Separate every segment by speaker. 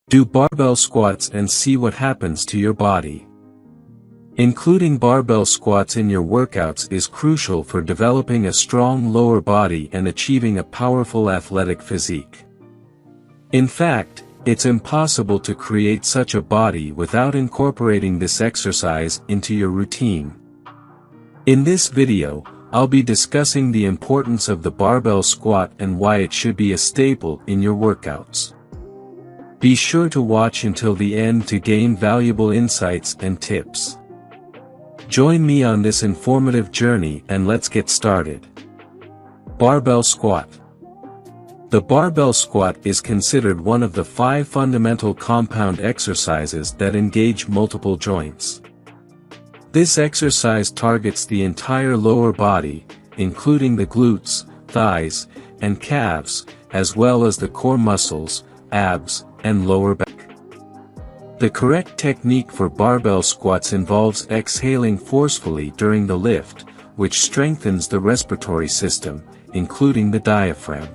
Speaker 1: Do barbell squats and see what happens to your body. Including barbell squats in your workouts is crucial for developing a strong lower body and achieving a powerful athletic physique. In fact, it's impossible to create such a body without incorporating this exercise into your routine. In this video, I'll be discussing the importance of the barbell squat and why it should be a staple in your workouts. Be sure to watch until the end to gain valuable insights and tips. Join me on this informative journey and let's get started. Barbell squat. The barbell squat is considered one of the 5 fundamental compound exercises that engage multiple joints. This exercise targets the entire lower body, including the glutes, thighs, and calves, as well as the core muscles, abs, and lower back. The correct technique for barbell squats involves exhaling forcefully during the lift, which strengthens the respiratory system, including the diaphragm.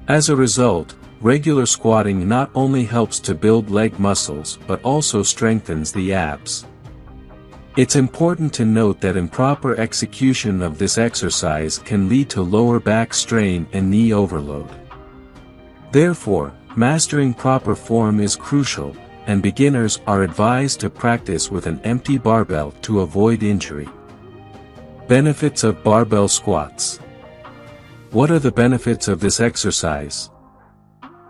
Speaker 1: As a result, regular squatting not only helps to build leg muscles but also strengthens the abs. It's important to note that improper execution of this exercise can lead to lower back strain and knee overload. Therefore, mastering proper form is crucial, and beginners are advised to practice with an empty barbell to avoid injury. Benefits of barbell squats. What are the benefits of this exercise?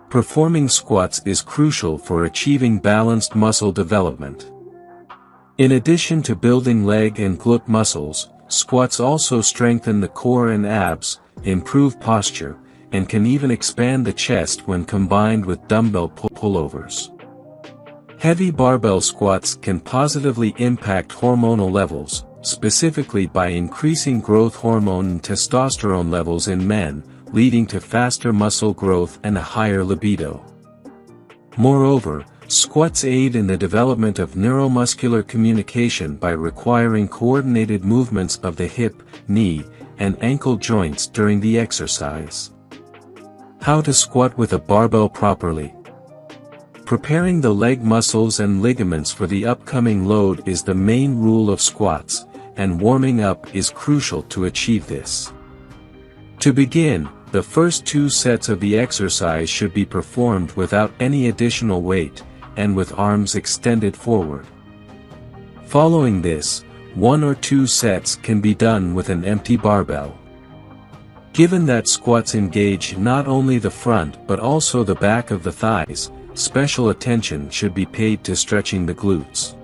Speaker 1: Performing squats is crucial for achieving balanced muscle development. In addition to building leg and glute muscles, squats also strengthen the core and abs, improve posture, and can even expand the chest when combined with dumbbell pullovers. Heavy barbell squats can positively impact hormonal levels, specifically by increasing growth hormone and testosterone levels in men, leading to faster muscle growth and a higher libido. Moreover, squats aid in the development of neuromuscular communication by requiring coordinated movements of the hip, knee, and ankle joints during the exercise. How to squat with a barbell properly. Preparing the leg muscles and ligaments for the upcoming load is the main rule of squats, and warming up is crucial to achieve this. To begin, the first 2 sets of the exercise should be performed without any additional weight, and with arms extended forward. Following this, 1 or 2 sets can be done with an empty barbell. Given that squats engage not only the front but also the back of the thighs, special attention should be paid to stretching the glutes.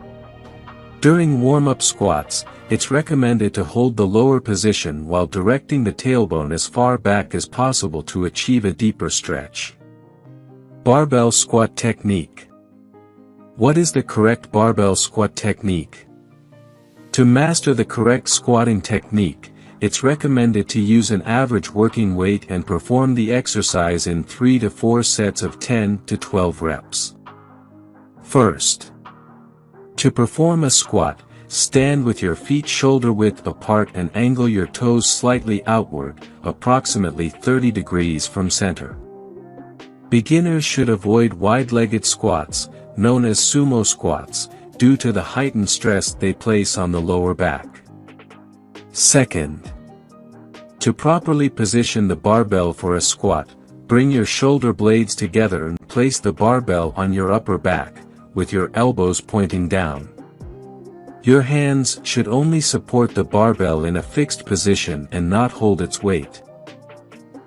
Speaker 1: During warm-up squats, it's recommended to hold the lower position while directing the tailbone as far back as possible to achieve a deeper stretch. Barbell squat technique. What is the correct barbell squat technique? To master the correct squatting technique, it's recommended to use an average working weight and perform the exercise in 3 to 4 sets of 10 to 12 reps. First, to perform a squat, stand with your feet shoulder width apart and angle your toes slightly outward, approximately 30 degrees from center. Beginners should avoid wide-legged squats, known as sumo squats, due to the heightened stress they place on the lower back. Second, to properly position the barbell for a squat, bring your shoulder blades together and place the barbell on your upper back, with your elbows pointing down. Your hands should only support the barbell in a fixed position and not hold its weight.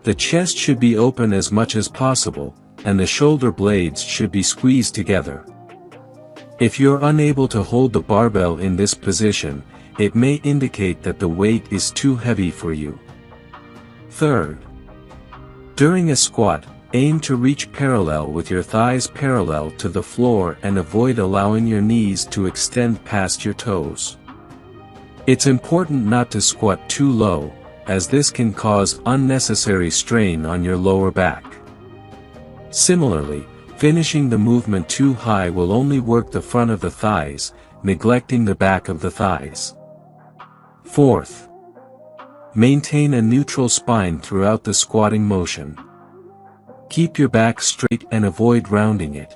Speaker 1: The chest should be open as much as possible, and the shoulder blades should be squeezed together. If you're unable to hold the barbell in this position, it may indicate that the weight is too heavy for you. Third, during a squat, aim to reach parallel with your thighs parallel to the floor and avoid allowing your knees to extend past your toes. It's important not to squat too low, as this can cause unnecessary strain on your lower back. Similarly, finishing the movement too high will only work the front of the thighs, neglecting the back of the thighs. Fourth, maintain a neutral spine throughout the squatting motion. Keep your back straight and avoid rounding it.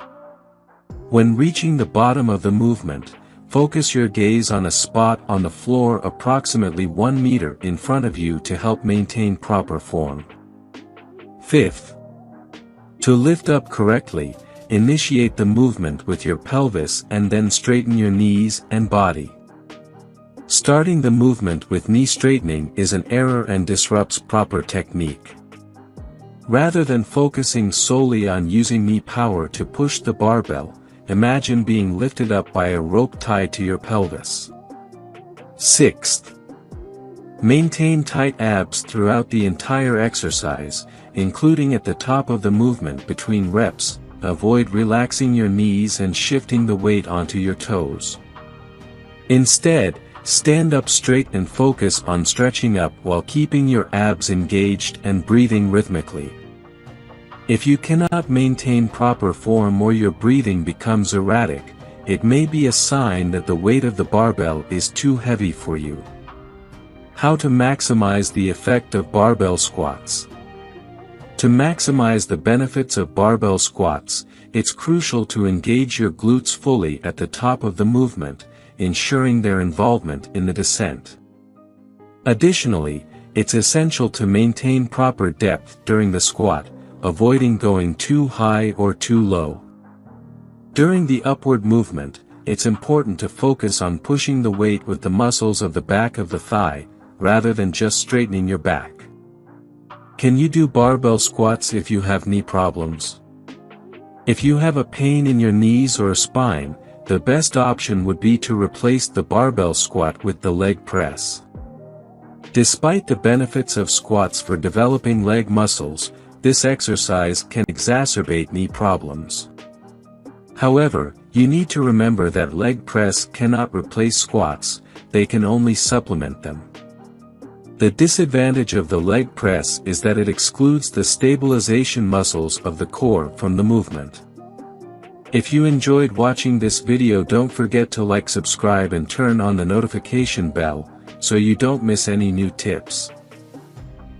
Speaker 1: When reaching the bottom of the movement, focus your gaze on a spot on the floor approximately 1 meter in front of you to help maintain proper form. Fifth, to lift up correctly, initiate the movement with your pelvis and then straighten your knees and body. Starting the movement with knee straightening is an error and disrupts proper technique. Rather than focusing solely on using knee power to push the barbell, imagine being lifted up by a rope tied to your pelvis. Sixth, maintain tight abs throughout the entire exercise, including at the top of the movement between reps. Avoid relaxing your knees and shifting the weight onto your toes. Instead, stand up straight and focus on stretching up while keeping your abs engaged and breathing rhythmically. If you cannot maintain proper form or your breathing becomes erratic, it may be a sign that the weight of the barbell is too heavy for you. How to maximize the effect of barbell squats. To maximize the benefits of barbell squats, it's crucial to engage your glutes fully at the top of the movement, ensuring their involvement in the descent. Additionally, it's essential to maintain proper depth during the squat, avoiding going too high or too low. During the upward movement, it's important to focus on pushing the weight with the muscles of the back of the thigh, rather than just straightening your back. Can you do barbell squats if you have knee problems? If you have a pain in your knees or spine, the best option would be to replace the barbell squat with the leg press. Despite the benefits of squats for developing leg muscles, this exercise can exacerbate knee problems. However, you need to remember that leg press cannot replace squats, they can only supplement them. The disadvantage of the leg press is that it excludes the stabilization muscles of the core from the movement. If you enjoyed watching this video, don't forget to like, subscribe and turn on the notification bell, so you don't miss any new tips.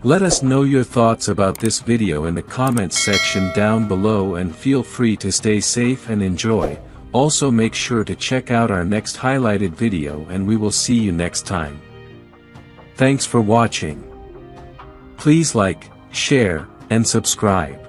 Speaker 1: Let us know your thoughts about this video in the comments section down below and feel free to stay safe and enjoy. Also make sure to check out our next highlighted video and we will see you next time. Thanks for watching. Please like, share, and subscribe.